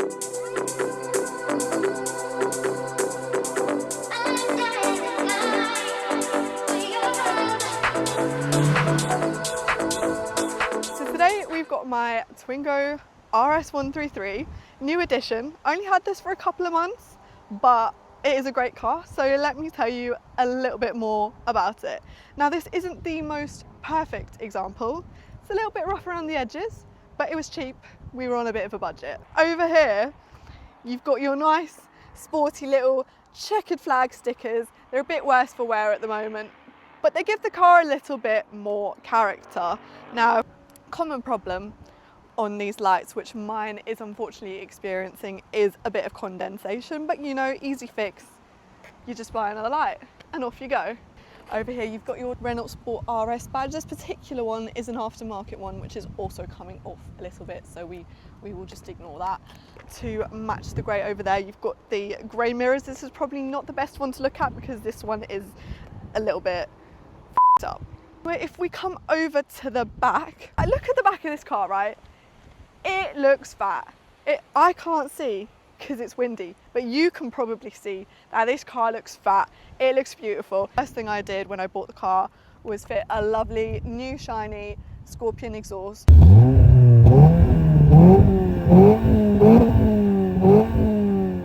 So today we've got my Twingo Rs133, new edition. I only had this for a couple of months, but it is a great car, so let me tell you a little bit more about it. Now, this isn't the most perfect example. It's a little bit rough around the edges, but it was cheap. We were on a bit of a budget. Over here, you've got your nice, sporty little checkered flag stickers. They're a bit worse for wear at the moment, but they give the car a little bit more character. Now, common problem on these lights, which mine is unfortunately experiencing, is a bit of condensation, but you know, easy fix. You just buy another light and off you go. Over here you've got your Renault Sport RS badge. This particular one is an aftermarket one, which is also coming off a little bit, so we will just ignore that. To match the grey over there, you've got the grey mirrors. This is probably not the best one to look at because this one is a little bit f***ed up. If we come over to the back, I look at the back of this car, right? It looks fat. I can't see because it's windy, but you can probably see that this car looks fat. It looks beautiful. First thing I did when I bought the car was fit a lovely new shiny Scorpion exhaust.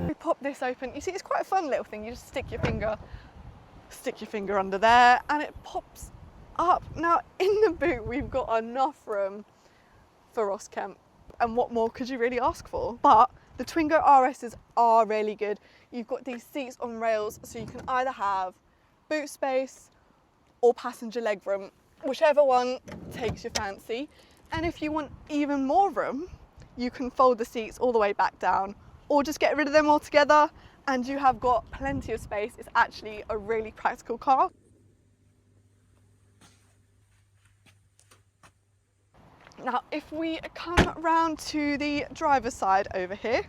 We pop this open. You see, it's quite a fun little thing. You just stick your finger under there and it pops up. Now in the boot we've got enough room for Ross Kemp. And what more could you really ask for? But the Twingo RSs are really good. You've got these seats on rails, so you can either have boot space or passenger legroom, whichever one takes your fancy. And if you want even more room, you can fold the seats all the way back down or just get rid of them altogether and you have got plenty of space. It's actually a really practical car. Now, if we come round to the driver's side over here,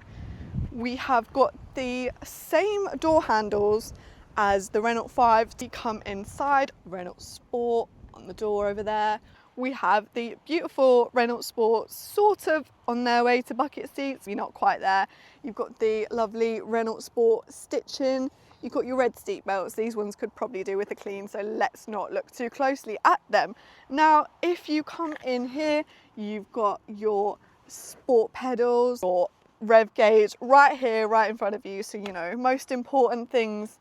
we have got the same door handles as the Renault 5. You come inside, Renault Sport on the door over there. We have the beautiful Renault Sport sort of on their way to bucket seats. We're not quite there. You've got the lovely Renault Sport stitching. You've got your red seat belts. These ones could probably do with a clean, so let's not look too closely at them. Now, if you come in here, you've got your sport pedals, your rev gauge right here, right in front of you. So, you know, most important things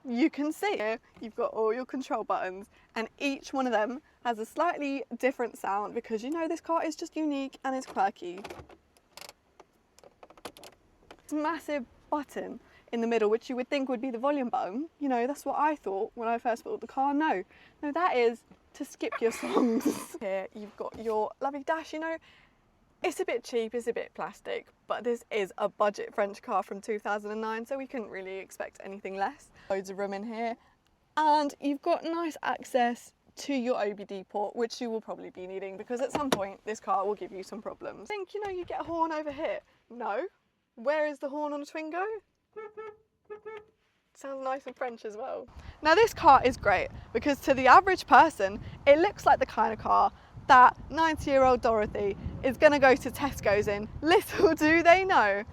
you can see. Here, you've got all your control buttons and each one of them has a slightly different sound because, you know, this car is just unique and it's quirky. It's a massive button in the middle, which you would think would be the volume button. You know, that's what I thought when I first bought the car. No, that is to skip your songs. Here you've got your lovely dash. You know, it's a bit cheap, it's a bit plastic, but this is a budget French car from 2009, so we couldn't really expect anything less. Loads of room in here, and you've got nice access to your OBD port, which you will probably be needing because at some point this car will give you some problems. I think, you know, you get a horn over here. No, where is the horn on a Twingo? Sounds nice and French as well. Now this car is great because to the average person, it looks like the kind of car that 90-year-old Dorothy is going to go to Tesco's in. Little do they know.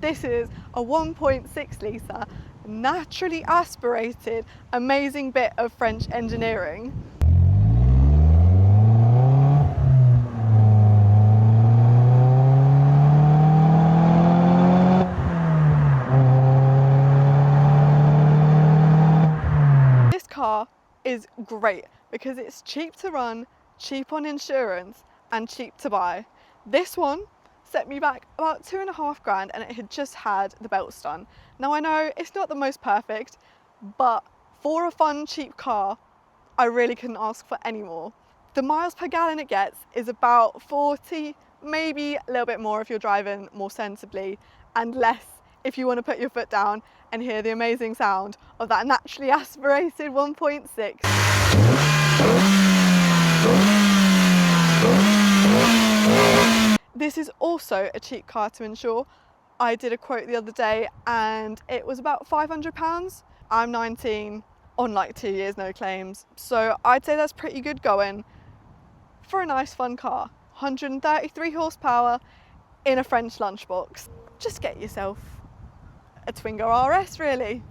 This is a 1.6 litre, naturally aspirated, amazing bit of French engineering. This car is great because it's cheap to run, cheap on insurance and cheap to buy. This one set me back about £2.5 grand and it had just had the belts done. Now I know it's not the most perfect, but for a fun, cheap car, I really couldn't ask for any more. The miles per gallon it gets is about 40, maybe a little bit more if you're driving more sensibly, and less if you want to put your foot down and hear the amazing sound of that naturally aspirated 1.6. This is also a cheap car to insure. I did a quote the other day and it was about £500. I'm 19, on like 2 years, no claims. So I'd say that's pretty good going for a nice fun car. 133 horsepower in a French lunchbox. Just get yourself a Twingo RS really.